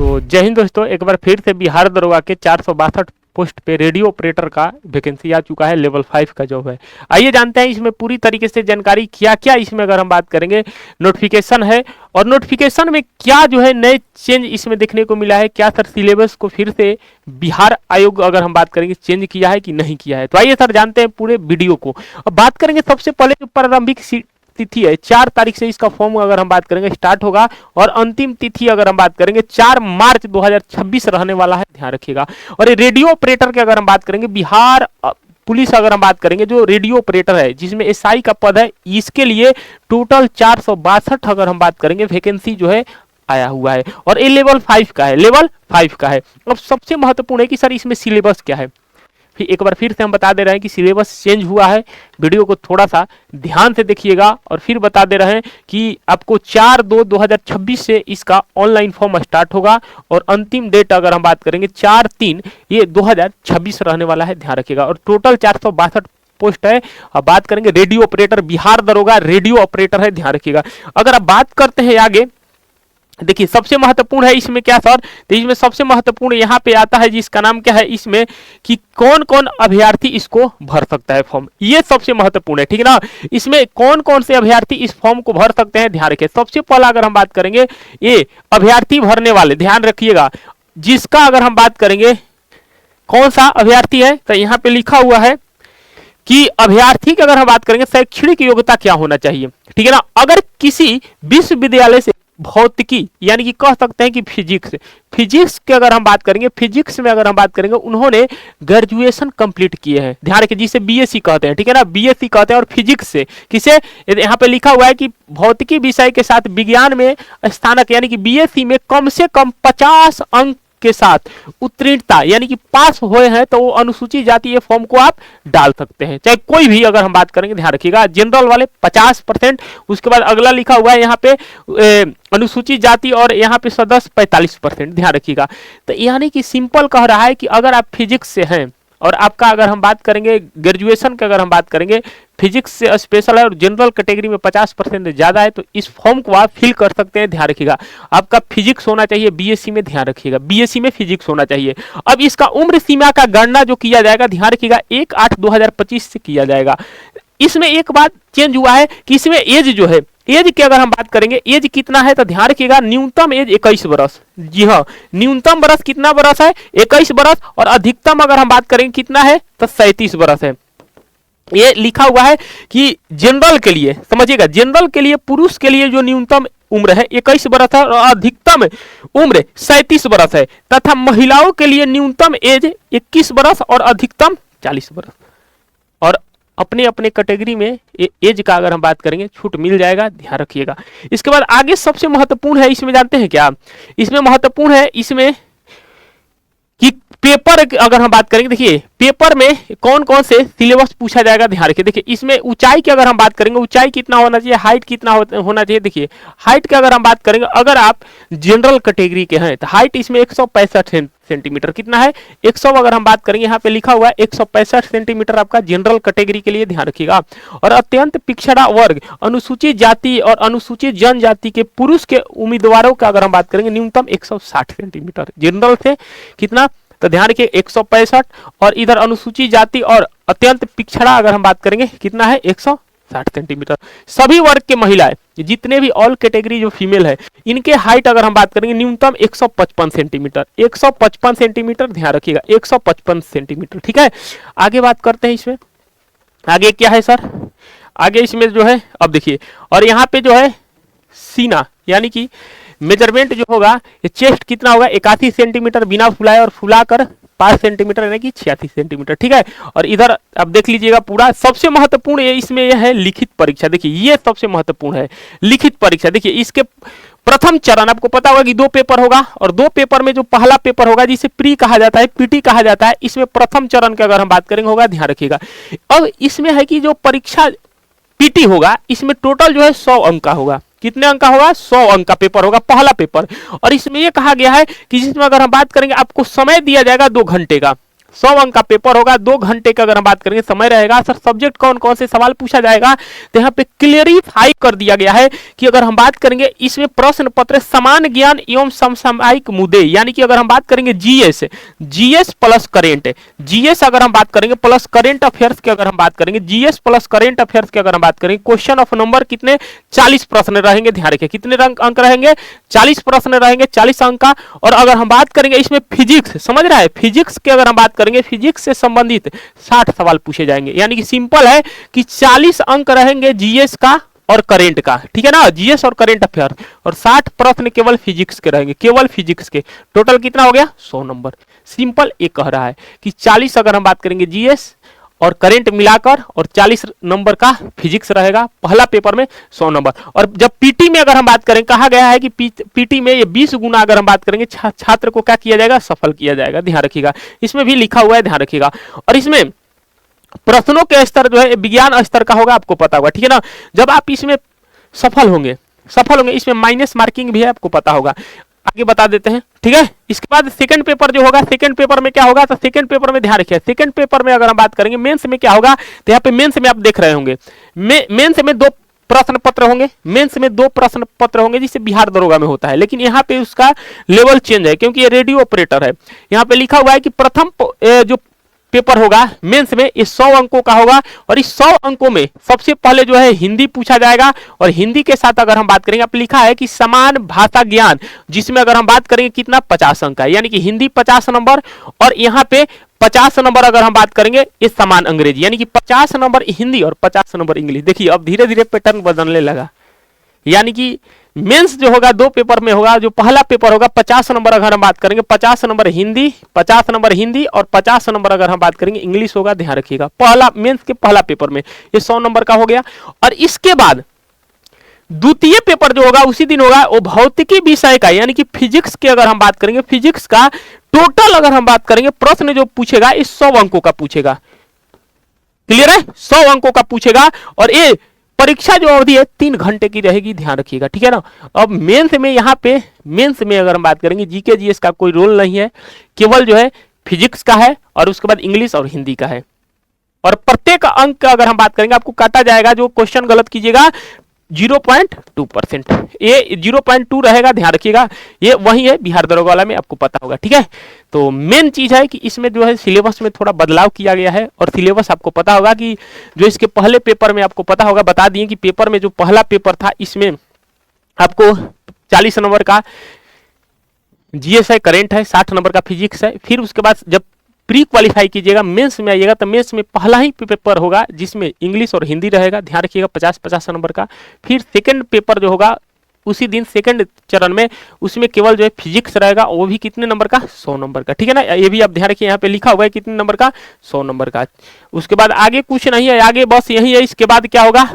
तो जय हिंद दोस्तों, एक बार फिर से बिहार दरोगा के 462 पोस्ट पे रेडियो ऑपरेटर का वैकेंसी आ चुका है। लेवल 5 का जॉब है। आइए जानते हैं इसमें पूरी तरीके से जानकारी क्या क्या इसमें अगर हम बात करेंगे। नोटिफिकेशन है और नोटिफिकेशन में क्या जो है नए चेंज इसमें देखने को मिला है, क्या सर सिलेबस को फिर से बिहार आयोग अगर हम बात करेंगे चेंज किया है कि नहीं किया है। तो आइए सर जानते हैं पूरे वीडियो को। अब बात करेंगे सबसे पहले जो प्रारंभिक तिथि है 4 तारीख से इसका फॉर्म अगर हम बात करेंगे स्टार्ट होगा और अंतिम तिथि अगर हम बात करेंगे 4 मार्च 2026 रहने वाला है, ध्यान रखिएगा। और ये रेडियो ऑपरेटर की अगर हम बात करेंगे बिहार पुलिस अगर हम बात करेंगे जो रेडियो ऑपरेटर है जिसमें एसआई का पद है, इसके लिए टोटल 462 अगर हम बात करेंगे वैकेंसी जो है आया हुआ है और ये लेवल 5 का है। लेवल 5 का है। अब सबसे महत्वपूर्ण है कि सर इसमें सिलेबस क्या है। एक बार फिर से हम बता दे रहे हैं कि सिलेबस चेंज हुआ है। वीडियो को थोड़ा सा ध्यान से देखिएगा और फिर बता दे रहे हैं कि आपको 4/2/2026 से इसका ऑनलाइन फॉर्म स्टार्ट होगा और अंतिम डेट अगर हम बात करेंगे 4/3 ये 2026 रहने वाला है, ध्यान रखिएगा। और टोटल 462 पोस्ट है। अब बात करेंगे रेडियो ऑपरेटर, बिहार दरोगा रेडियो ऑपरेटर है, ध्यान रखिएगा। अगर आप बात करते हैं आगे, देखिए सबसे महत्वपूर्ण है इसमें क्या सर, तो इसमें सबसे महत्वपूर्ण यहाँ पे आता है जिसका नाम क्या है इसमें कि कौन कौन अभ्यर्थी इसको भर सकता है फॉर्म, ये सबसे महत्वपूर्ण है, ठीक है ना। इसमें कौन कौन से अभ्यर्थी इस फॉर्म को भर सकते हैं, ध्यान रखिए। सबसे पहला अगर हम बात करेंगे ये अभ्यर्थी भरने वाले, ध्यान रखिएगा, जिसका अगर हम बात करेंगे कौन सा अभ्यर्थी है तो यहाँ पे लिखा हुआ है कि अभ्यर्थी की अगर हम बात करेंगे शैक्षणिक योग्यता क्या होना चाहिए, ठीक है ना। अगर किसी विश्वविद्यालय से भौतिकी यानी कि कह सकते हैं कि फिजिक्स की अगर हम बात करेंगे, फिजिक्स में अगर हम बात करेंगे उन्होंने ग्रेजुएशन कंप्लीट किए हैं, ध्यान रखिए, जिसे बीएससी कहते हैं, ठीक है ना, बीएससी कहते हैं। और फिजिक्स से किसे, यहाँ पे लिखा हुआ है कि भौतिकी विषय के साथ विज्ञान में स्नातक यानी कि बीएससी में कम से कम 50 अंक के साथ उत्तीर्णता यानी कि पास हुए हैं तो वो अनुसूचित जाति ये फॉर्म को आप डाल सकते हैं, चाहे कोई भी अगर हम बात करेंगे, ध्यान रखिएगा। जनरल वाले 50%, उसके बाद अगला लिखा हुआ है यहाँ पे अनुसूचित जाति और यहाँ पे सदस्य 45%, ध्यान रखिएगा। तो यानी कि सिंपल कह रहा है कि अगर आप फिजिक्स से हैं और आपका अगर हम बात करेंगे ग्रेजुएशन की अगर हम बात करेंगे फिजिक्स से स्पेशल है और जनरल कैटेगरी में 50% ज्यादा है तो इस फॉर्म को आप फिल कर सकते हैं, ध्यान रखिएगा। आपका फिजिक्स होना चाहिए बीएससी में, ध्यान रखिएगा, बीएससी में फिजिक्स होना चाहिए। अब इसका उम्र सीमा का गणना जो किया जाएगा, ध्यान रखिएगा, 1/8/2025 से किया जाएगा। इसमें एक बात चेंज हुआ है कि इसमें एज जो है, एज की अगर हम बात करेंगे एज कितना है तो ध्यान रखिएगा, न्यूनतम एज 21 वर्ष, जी हाँ, न्यूनतम वर्ष कितना वर्ष है 21 वर्ष और अधिकतम अगर हम बात करेंगे कितना है तो 37 वर्ष है। ये लिखा हुआ है कि जनरल के लिए समझिएगा, जनरल के लिए पुरुष के लिए जो न्यूनतम उम्र है 21 वर्ष है और अधिकतम उम्र 37 वर्ष है, तथा महिलाओं के लिए न्यूनतम एज 21 वर्ष और अधिकतम 40 वर्ष। और अपने अपने कैटेगरी में एज का अगर हम बात करेंगे छूट मिल जाएगा, ध्यान रखिएगा। इसके बाद आगे सबसे महत्वपूर्ण है इसमें, जानते हैं क्या इसमें महत्वपूर्ण है इसमें कि पेपर अगर हम बात करेंगे, देखिए पेपर में कौन कौन से सिलेबस पूछा जाएगा, ध्यान रखिए। देखिए इसमेमें ऊंचाई की अगर हम बात करेंगे, ऊंचाई कितना होना चाहिए, हाइट कितना होना चाहिए। देखिए हाइट की अगर हम बात करेंगे, अगर आप जनरल कैटेगरी के हैं तो हाइट इसमें 165 सेंटीमीटर, कितना है 100 अगर हम बात करेंगे, यहाँ पे लिखा हुआ है 165 सेंटीमीटर आपका जनरल कैटेगरी के लिए, ध्यान रखिएगा। और अत्यंत पिछड़ा वर्ग, अनुसूचित जाति और अनुसूचित जनजाति के पुरुष के उम्मीदवारों का अगर हम बात करेंगे न्यूनतम 160 सेंटीमीटर, जनरल से कितना तो ध्यान रखिए 165 और इधर अनुसूचित जाति और अत्यंत पिछड़ा अगर हम बात करेंगे कितना है 160 सेंटीमीटर। सभी वर्ग के महिलाएं जितने भी ऑल कैटेगरी जो फीमेल है इनके हाइट अगर हम बात करेंगे न्यूनतम 155 सेंटीमीटर, 155 सेंटीमीटर, ध्यान रखिएगा 155 सेंटीमीटर, ठीक है। आगे बात करते हैं इसमें, आगे क्या है सर, आगे इसमें जो है अब देखिए, और यहाँ पे जो है सीना यानी कि मेजरमेंट जो होगा ये चेस्ट कितना होगा 81 सेंटीमीटर बिना फुलाए और फुलाकर 5 सेंटीमीटर यानी कि 86 सेंटीमीटर, ठीक है। और इधर अब देख लीजिएगा पूरा सबसे महत्वपूर्ण इसमें यह है लिखित परीक्षा। देखिए ये सबसे महत्वपूर्ण है लिखित परीक्षा। देखिए इसके प्रथम चरण आपको पता होगा कि 2 पेपर होगा और 2 पेपर में जो पहला पेपर होगा जिसे प्री कहा जाता है, पीटी कहा जाता है, इसमें प्रथम चरण की अगर हम बात करेंगे होगा, ध्यान रखिएगा। अब इसमें है कि जो परीक्षा पीटी होगा इसमें टोटल जो है 100 अंक का होगा, कितने अंक का होगा 100 अंक का पेपर होगा पहला पेपर। और इसमें यह कहा गया है कि जिसमें अगर हम बात करेंगे आपको समय दिया जाएगा 2 घंटे का, 100 अंक का पेपर होगा, 2 घंटे का अगर हम बात करेंगे समय रहेगा। सर सब्जेक्ट कौन कौन से सवाल पूछा जाएगा, तो यहाँ पे क्लियरिफाई कर दिया गया है कि अगर हम बात करेंगे इसमें प्रश्न पत्र समान ज्ञान एवं समसामयिक मुद्दे, यानी कि अगर हम बात करेंगे GS, GS plus current, GS अगर हम बात करेंगे प्लस करेंट अफेयर्स की अगर हम बात करेंगे, जीएस प्लस करेंट अफेयर्स की अगर हम बात करेंगे, क्वेश्चन ऑफ नंबर कितने 40 प्रश्न रहेंगे। ध्यान रखिए कितने अंक रहेंगे, 40 प्रश्न रहेंगे, 40 अंक का। और अगर हम बात करेंगे इसमें फिजिक्स, समझ रहा है, फिजिक्स की अगर हम बात करेंगे, फिजिक्स से संबंधित 60 सवाल पूछे जाएंगे। यानी कि सिंपल है कि 40 अंक रहेंगे जीएस का और करंट का, ठीक है ना, जीएस और करंट अफेयर, और 60 प्रश्न केवल फिजिक्स के रहेंगे, केवल फिजिक्स के। टोटल कितना हो गया 100 नंबर। सिंपल एक कह रहा है कि 40 अगर हम बात करेंगे जीएस और करंट मिलाकर, और 40 नंबर का फिजिक्स रहेगा पहला पेपर में 100 नंबर। और जब पीटी में अगर हम बात करें, कहा गया है कि पीटी में ये 20 गुना अगर हम बात करेंगे छात्र को क्या किया जाएगा, सफल किया जाएगा। ध्यान रखिएगा, इसमें भी लिखा हुआ है, ध्यान रखिएगा। और इसमें प्रश्नों के स्तर जो है विज्ञान स्तर का होगा, आपको पता होगा, ठीक है ना। जब आप इसमें सफल होंगे इसमें माइनस मार्किंग भी है, आपको पता होगा। आगे बता देते हैं, ठीक है। इसके बाद सेकंड पेपर जो होगा, सेकंड पेपर में क्या होगा, तो सेकंड पेपर में ध्यान रखिए, सेकंड पेपर में अगर हम बात करेंगे मेंस में क्या होगा, तो यहाँ पे मेंस में आप देख रहे होंगे, मेंस में 2 प्रश्न पत्र होंगे, मेंस में 2 प्रश्न पत्र होंगे, जिसे बिहार दरोगा में होता है। लेकिन यहाँ पे उसका लेवल चेंज है, क्योंकि ये रेडियो ऑपरेटर है। यहाँ पे लिखा हुआ है कि प्रथम जो पेपर होगा मेंस में, ये 100 अंकों का होगा, और इस 100 अंकों में सबसे पहले जो है हिंदी पूछा जाएगा। और हिंदी के साथ अगर हम बात करेंगे, आप लिखा है कि समान भाषा ज्ञान, जिसमें अगर हम बात करेंगे कितना 50 अंक का, यानी कि हिंदी 50 नंबर, और यहाँ पे 50 नंबर अगर हम बात करेंगे ये समान अंग्रेजी, यानी कि 50 नंबर हिंदी और 50 नंबर इंग्लिश। देखिए अब धीरे धीरे पैटर्न बदलने लगा, यानी कि मेंस जो होगा 2 पेपर में होगा। जो पहला पेपर होगा 50 नंबर अगर हम बात करेंगे, 50 नंबर हिंदी, 50 नंबर हिंदी, और 50 नंबर अगर हम बात करेंगे इंग्लिश होगा। ध्यान रखिएगा, पहला मेंस के पहला पेपर में ये 100 नंबर का हो गया। और इसके बाद द्वितीय पेपर जो होगा उसी दिन होगा, वो भौतिकी विषय का, यानी कि फिजिक्स की अगर हम बात करेंगे, फिजिक्स का टोटल अगर हम बात करेंगे प्रश्न जो पूछेगा इस 100 अंकों का पूछेगा। क्लियर है, 100 अंकों का पूछेगा। और ये परीक्षा जो अवधि है 3 घंटे की रहेगी, ध्यान रखिएगा, ठीक है ना। अब मेंस में, यहाँ पे मेंस में अगर हम बात करेंगे जीके जीएस का कोई रोल नहीं है, केवल जो है फिजिक्स का है, और उसके बाद इंग्लिश और हिंदी का है। और प्रत्येक अंक का अगर हम बात करेंगे आपको काटा जाएगा, जो क्वेश्चन गलत कीजिएगा 0.2%, ये 0.2 रहेगा। ध्यान रखिएगा, ये वही है बिहार दरोगा वाला में, आपको पता होगा, ठीक है। तो मेन चीज है कि इसमें जो है सिलेबस में थोड़ा बदलाव किया गया है। और सिलेबस आपको पता होगा कि जो इसके पहले पेपर में आपको पता होगा, बता दिए कि पेपर में जो पहला पेपर था इसमें आपको 40 नंबर का जीएस है, करेंट है, 60 नंबर का फिजिक्स है। फिर उसके बाद जब प्री क्वालिफाई कीजिएगा, मेंस में आइएगा, तो मेंस में पहला ही पेपर होगा जिसमें इंग्लिश और हिंदी रहेगा। ध्यान रखिएगा 50-50 नंबर का। फिर सेकंड पेपर जो होगा उसी दिन सेकंड चरण में, उसमें केवल जो है फिजिक्स रहेगा, वो भी कितने नंबर का 100 नंबर का, ठीक है ना। ये भी आप ध्यान रखिए, यहाँ पे लिखा हुआ है कितने नंबर का 100 नंबर का। उसके बाद आगे कुछ नहीं है, आगे बस यही है। इसके बाद क्या होगा,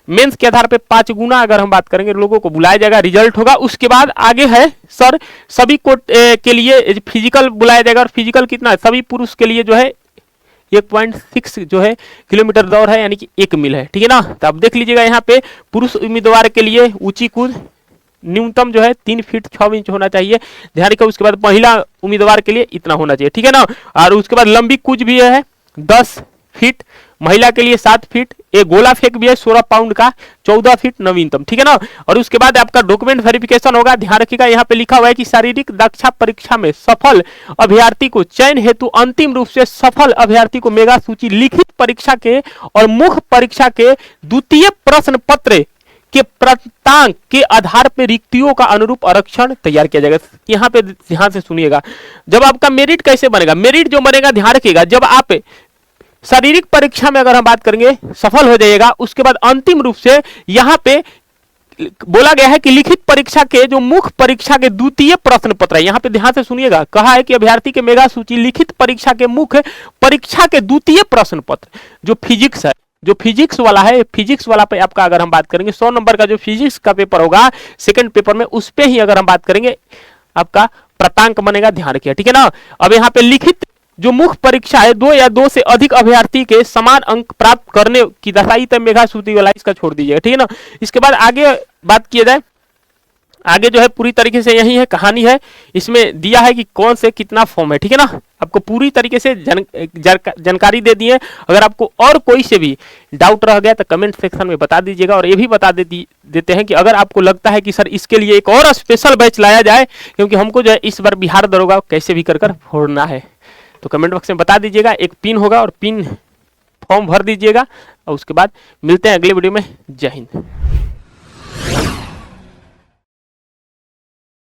मेंस के आधार पे 5 गुना अगर हम बात करेंगे लोगों को बुलाया जाएगा, रिजल्ट होगा। उसके बाद आगे है सर सभी को के लिए फिजिकल बुलाया जाएगा। और फिजिकल कितना है, सभी पुरुष के लिए जो है 1.6 जो है किलोमीटर दौड़ है, यानी कि 1 मील है, ठीक है ना। तो आप देख लीजिएगा यहाँ पे पुरुष उम्मीदवार के लिए ऊंची कूद न्यूनतम जो है 3 फीट 6 इंच होना चाहिए, ध्यान रखिए। उसके बाद महिला उम्मीदवार के लिए इतना होना चाहिए, ठीक है ना। और उसके बाद लंबी कूद भी है 10 फीट, महिला के लिए 7 फीट, एक गोला फेंक भी है 16 पाउंड का, 14 फीट नवीनतम, ठीक है ना। और उसके बाद आपका डॉक्यूमेंट वेरिफिकेशन होगा। ध्यान रखिएगा, यहाँ पे लिखा हुआ है कि शारीरिक दक्षता परीक्षा में सफल अभ्यर्थी को चयन हेतु अंतिम रूप से सफल अभ्यर्थी को मेगा सूची लिखित परीक्षा के और मुख्य परीक्षा के द्वितीय प्रश्न पत्र के प्राप्तांक के आधार पर रिक्तियों का अनुरूप आरक्षण तैयार किया जाएगा। यहाँ पे ध्यान से सुनिएगा, जब आपका मेरिट कैसे बनेगा, मेरिट जो बनेगा ध्यान रखिएगा, जब आप शारीरिक परीक्षा में अगर हम बात करेंगे सफल हो जाइएगा, उसके बाद अंतिम रूप से यहाँ पे बोला गया है कि लिखित परीक्षा के जो मुख्य परीक्षा के द्वितीय प्रश्न पत्र है, यहाँ पे ध्यान से सुनिएगा, कहा है कि अभ्यर्थी के मेगा सूची लिखित परीक्षा के मुख्य परीक्षा के द्वितीय प्रश्न पत्र जो फिजिक्स है, जो फिजिक्स वाला है, फिजिक्स वाला पे आपका अगर हम बात करेंगे 100 नंबर का जो फिजिक्स का पेपर होगा सेकंड पेपर में, उस पे ही अगर हम बात करेंगे आपका प्राप्तांक बनेगा, ध्यान रखिए, ठीक है ना। अब यहाँ पे लिखित जो मुख्य परीक्षा है 2 या 2 से अधिक अभ्यर्थी के समान अंक प्राप्त करने की दशाई तक मेगा सूची वाला इसका छोड़ दीजिएगा, ठीक है ना। इसके बाद आगे बात किया जाए आगे जो है पूरी तरीके से यही है, कहानी है, इसमें दिया है कि कौन से कितना फॉर्म है, ठीक है ना। आपको पूरी तरीके से जानकारी दे दी है। अगर आपको और कोई से भी डाउट रह गया तो कमेंट सेक्शन में बता दीजिएगा। और ये भी बता देते हैं कि अगर आपको लगता है कि सर इसके लिए एक और स्पेशल बैच लाया जाए, क्योंकि हमको जो है इस बार बिहार दरोगा कैसे भी कर फोड़ना है, तो कमेंट बॉक्स में बता दीजिएगा। एक पिन होगा और पिन फॉर्म भर दीजिएगा और उसके बाद मिलते हैं अगले वीडियो में। जय हिंद।